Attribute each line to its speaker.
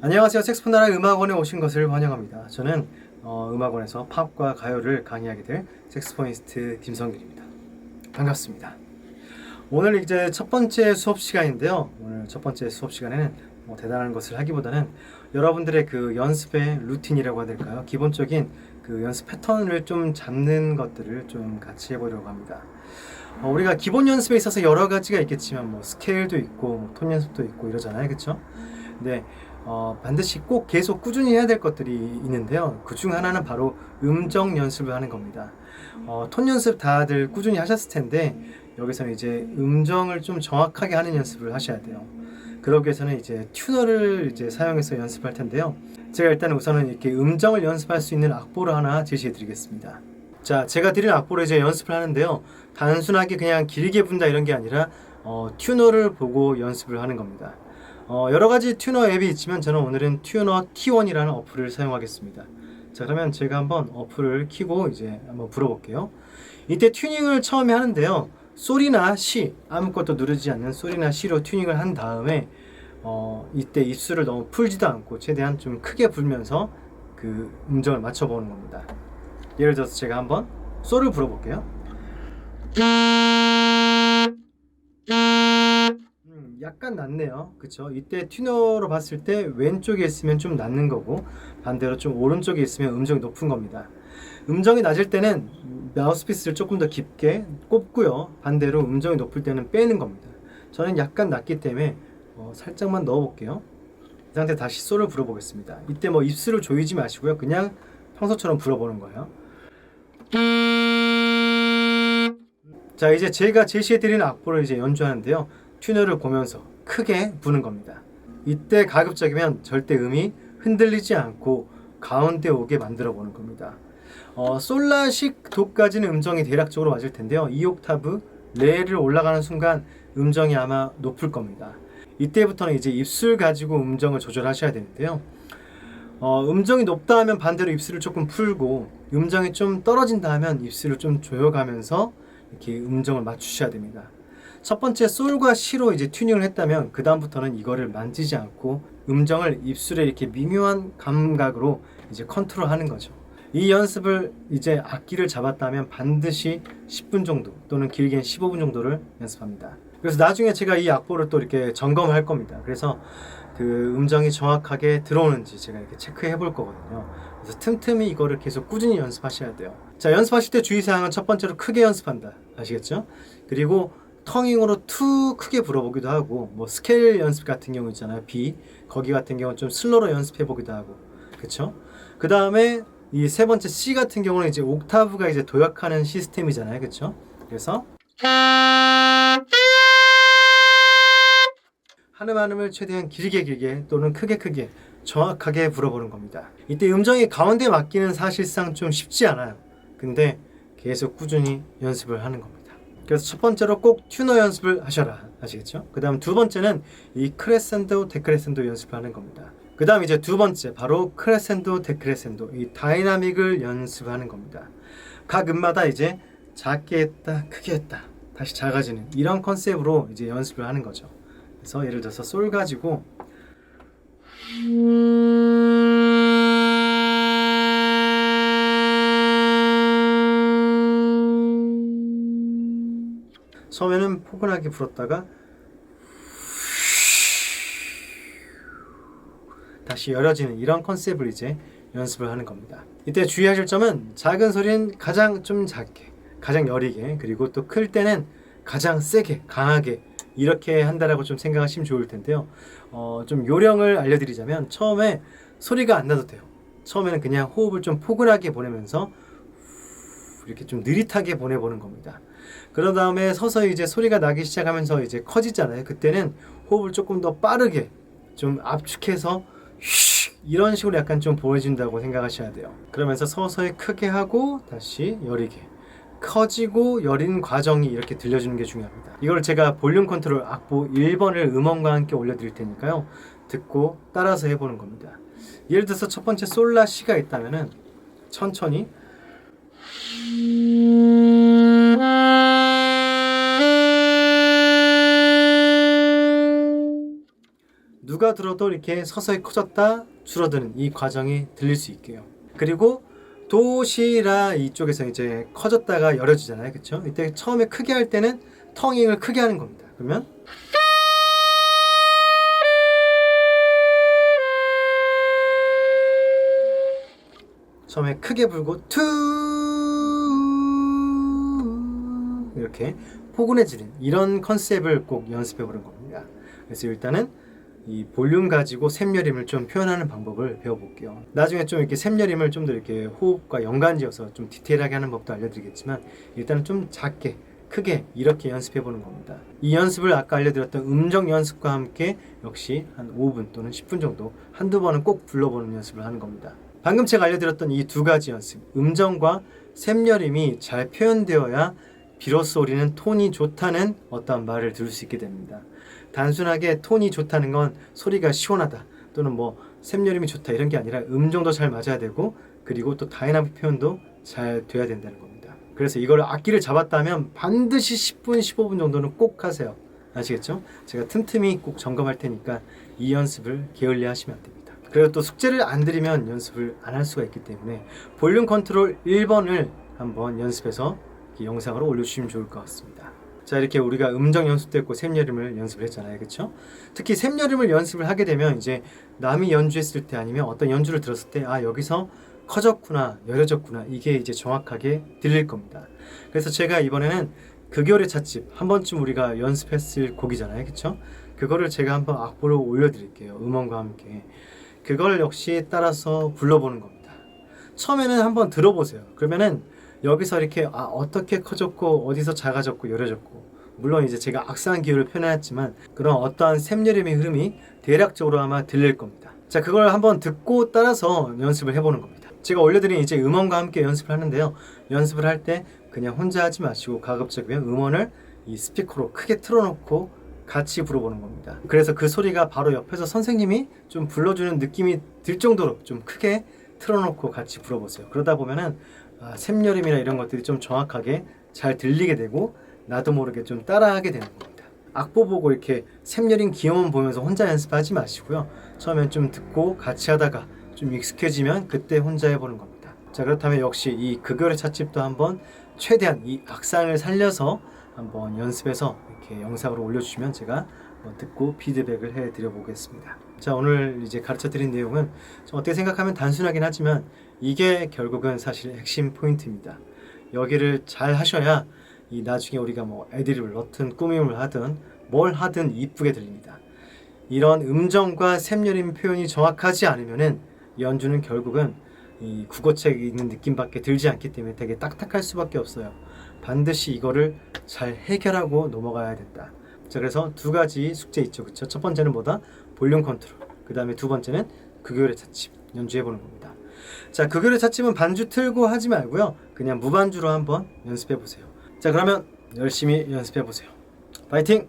Speaker 1: 안녕하세요. 색소폰 나라의 음악원에 오신 것을 환영합니다. 저는 음악원에서 팝과 가요를 강의하게 될 색소포니스트 김성길입니다. 반갑습니다. 오늘 이제 첫 번째 수업 시간인데요. 오늘 첫 번째 수업 시간에는 대단한 것을 하기보다는 여러분들의 그 연습의 루틴이라고 해야 될까요? 기본적인 그 연습 패턴을 좀 잡는 것들을 좀 같이 해보려고 합니다. 우리가 기본 연습에 있어서 여러 가지가 있겠지만 스케일도 있고 톤 연습도 있고 이러잖아요. 그쵸? 근데 반드시 꼭 계속 꾸준히 해야 될 것들이 있는데요. 그 중 하나는 바로 음정 연습을 하는 겁니다. 톤 연습 다들 꾸준히 하셨을 텐데 여기서는 이제 음정을 좀 정확하게 하는 연습을 하셔야 돼요. 그러기 위해서는 이제 튜너를 이제 사용해서 연습할 텐데요. 제가 일단 우선은 이렇게 음정을 연습할 수 있는 악보를 하나 제시해 드리겠습니다. 자, 제가 드린 악보로 이제 연습을 하는데요. 단순하게 그냥 길게 분다 이런 게 아니라 튜너를 보고 연습을 하는 겁니다. 여러 가지 튜너 앱이 있지만 저는 오늘은 튜너 T1이라는 어플을 사용하겠습니다. 자, 그러면 제가 한번 어플을 켜고 이제 한번 불어볼게요. 이때 튜닝을 처음에 하는데요. 솔이나 시, 아무것도 누르지 않는 솔이나 시로 튜닝을 한 다음에 이때 입술을 너무 풀지도 않고 최대한 좀 크게 불면서 그 음정을 맞춰보는 겁니다. 예를 들어서 제가 한번 솔을 불어볼게요. 약간 낮네요. 그쵸? 이때 튜너로 봤을 때 왼쪽에 있으면 좀 낮는 거고 반대로 좀 오른쪽에 있으면 음정이 높은 겁니다. 음정이 낮을 때는 마우스피스를 조금 더 깊게 꼽고요. 반대로 음정이 높을 때는 빼는 겁니다. 저는 약간 낮기 때문에 살짝만 넣어 볼게요. 이 상태 다시 솔을 불어보겠습니다. 이때 입술을 조이지 마시고요. 그냥 평소처럼 불어보는 거예요. 자, 이제 제가 제시해드리는 악보를 이제 연주하는데요. 튜너를 보면서 크게 부는 겁니다. 이때 가급적이면 절대 음이 흔들리지 않고 가운데 오게 만들어 보는 겁니다. 솔라식 도까지는 음정이 대략적으로 맞을 텐데요. 2옥타브 레를 올라가는 순간 음정이 아마 높을 겁니다. 이때부터는 이제 입술 가지고 음정을 조절하셔야 되는데요. 음정이 높다 하면 반대로 입술을 조금 풀고 음정이 좀 떨어진다 하면 입술을 좀 조여가면서 이렇게 음정을 맞추셔야 됩니다. 첫 번째 솔과 시로 이제 튜닝을 했다면 그 다음부터는 이거를 만지지 않고 음정을 입술에 이렇게 미묘한 감각으로 이제 컨트롤하는 거죠. 이 연습을 이제 악기를 잡았다면 반드시 10분 정도 또는 길게는 15분 정도를 연습합니다. 그래서 나중에 제가 이 악보를 또 이렇게 점검할 겁니다. 그래서 그 음정이 정확하게 들어오는지 제가 이렇게 체크해 볼 거거든요. 그래서 틈틈이 이거를 계속 꾸준히 연습하셔야 돼요. 자, 연습하실 때 주의사항은 첫 번째로 크게 연습한다. 아시겠죠? 그리고 텅잉으로 투 크게 불어보기도 하고 스케일 연습 같은 경우 있잖아요. B 거기 같은 경우는 좀 슬로로 연습해 보기도 하고 그쵸? 그 다음에 이 세 번째 C 같은 경우는 이제 옥타브가 이제 도약하는 시스템이잖아요. 그쵸? 그래서 한음한음을 최대한 길게 또는 크게 정확하게 불어보는 겁니다. 이때 음정이 가운데 맞기는 사실상 좀 쉽지 않아요. 근데 계속 꾸준히 연습을 하는 겁니다. 그래서 첫 번째로 꼭 튜너 연습을 하셔라. 아시겠죠? 그 다음 두 번째는 이 크레센도, 데크레센도 연습하는 겁니다. 그 다음 이제 두 번째 바로 크레센도, 데크레센도 이 다이나믹을 연습하는 겁니다. 각 음마다 이제 작게 했다, 크게 했다, 다시 작아지는 이런 컨셉으로 이제 연습을 하는 거죠. 그래서 예를 들어서 솔 가지고 처음에는 포근하게 불었다가 다시 열어지는 이런 컨셉을 이제 연습을 하는 겁니다. 이때 주의하실 점은 작은 소리는 가장 좀 작게, 가장 여리게, 그리고 또 클 때는 가장 세게, 강하게 이렇게 한다라고 좀 생각하시면 좋을 텐데요. 좀 요령을 알려드리자면 처음에 소리가 안 나도 돼요. 처음에는 그냥 호흡을 좀 포근하게 보내면서 이렇게 좀 느릿하게 보내보는 겁니다. 그런 다음에 서서히 이제 소리가 나기 시작하면서 이제 커지잖아요. 그때는 호흡을 조금 더 빠르게 좀 압축해서 이런 식으로 약간 좀 보여준다고 생각하셔야 돼요. 그러면서 서서히 크게 하고 다시 여리게 커지고 여린 과정이 이렇게 들려주는 게 중요합니다. 이걸 제가 볼륨 컨트롤 악보 1번을 음원과 함께 올려드릴 테니까요. 듣고 따라서 해보는 겁니다. 예를 들어서 첫 번째 솔라 시가 있다면은 천천히 누가 들어도 이렇게 서서히 커졌다 줄어드는 이 과정이 들릴 수 있게요. 그리고 도시라 이쪽에서 이제 커졌다가 열어지잖아요. 그쵸? 이때 처음에 크게 할 때는 텅잉을 크게 하는 겁니다. 그러면 처음에 크게 불고 투 이렇게 포근해지는 이런 컨셉을 꼭 연습해 보는 겁니다. 그래서 일단은 이 볼륨 가지고 샘여림을 좀 표현하는 방법을 배워볼게요. 나중에 좀 이렇게 샘여림을 좀 더 이렇게 호흡과 연관지어서 좀 디테일하게 하는 법도 알려드리겠지만 일단은 좀 작게 크게 이렇게 연습해 보는 겁니다. 이 연습을 아까 알려드렸던 음정 연습과 함께 역시 한 5분 또는 10분 정도 한두 번은 꼭 불러보는 연습을 하는 겁니다. 방금 제가 알려드렸던 이 두 가지 연습, 음정과 샘여림이 잘 표현되어야 비로소 우리는 톤이 좋다는 어떠한 말을 들을 수 있게 됩니다. 단순하게 톤이 좋다는 건 소리가 시원하다 또는 뭐 샘여림이 좋다 이런 게 아니라 음정도 잘 맞아야 되고 그리고 또 다이나믹 표현도 잘 돼야 된다는 겁니다. 그래서 이걸 악기를 잡았다면 반드시 10분, 15분 정도는 꼭 하세요. 아시겠죠? 제가 틈틈이 꼭 점검할 테니까 이 연습을 게을리 하시면 안 됩니다. 그리고 또 숙제를 안 드리면 연습을 안 할 수가 있기 때문에 볼륨 컨트롤 1번을 한번 연습해서 영상으로 올려주시면 좋을 것 같습니다. 자, 이렇게 우리가 음정 연습도 했고 샘여림을 연습을 했잖아요. 그렇죠? 특히 샘여림을 연습을 하게 되면 이제 남이 연주했을 때 아니면 어떤 연주를 들었을 때 아, 여기서 커졌구나, 열어졌구나 이게 이제 정확하게 들릴 겁니다. 그래서 제가 이번에는 극열의 찻집 한 번쯤 우리가 연습했을 곡이잖아요. 그렇죠? 그거를 제가 한번 악보로 올려드릴게요. 음원과 함께. 그걸 역시 따라서 불러보는 겁니다. 처음에는 한번 들어보세요. 그러면은 여기서 이렇게 아, 어떻게 커졌고 어디서 작아졌고 열어졌고 물론 이제 제가 악상 기호를 표현했지만 그런 어떠한 샘여림의 흐름이 대략적으로 아마 들릴 겁니다. 자, 그걸 한번 듣고 따라서 연습을 해보는 겁니다. 제가 올려드린 이제 음원과 함께 연습을 하는데요. 연습을 할 때 그냥 혼자 하지 마시고 가급적이면 음원을 이 스피커로 크게 틀어놓고 같이 불어보는 겁니다. 그래서 그 소리가 바로 옆에서 선생님이 좀 불러주는 느낌이 들 정도로 좀 크게 틀어놓고 같이 불어보세요. 그러다 보면은 샘여림이나 이런 것들이 좀 정확하게 잘 들리게 되고 나도 모르게 좀 따라하게 되는 겁니다. 악보 보고 이렇게 샘여림 기호만 보면서 혼자 연습하지 마시고요. 처음엔 좀 듣고 같이 하다가 좀 익숙해지면 그때 혼자 해보는 겁니다. 자, 그렇다면 역시 이 극열의 찻집도 한번 최대한 이 악상을 살려서 한번 연습해서 이렇게 영상으로 올려주시면 제가 듣고 피드백을 해드려 보겠습니다. 자, 오늘 이제 가르쳐 드린 내용은 좀 어떻게 생각하면 단순하긴 하지만 이게 결국은 사실 핵심 포인트입니다. 여기를 잘 하셔야 이 나중에 우리가 뭐 애드립을 넣든 꾸밈을 하든 뭘 하든 이쁘게 들립니다. 이런 음정과 샘여림 표현이 정확하지 않으면은 연주는 결국은 이 국어책에 있는 느낌밖에 들지 않기 때문에 되게 딱딱할 수밖에 없어요. 반드시 이거를 잘 해결하고 넘어가야 된다. 자, 그래서 두 가지 숙제 있죠. 그쵸? 첫 번째는 뭐다? 볼륨 컨트롤. 그 다음에 두 번째는 극열의 찻집 연주해보는 겁니다. 자, 극열의 찻집은 반주 틀고 하지 말고요. 그냥 무반주로 한번 연습해보세요. 자, 그러면 열심히 연습해보세요. 파이팅!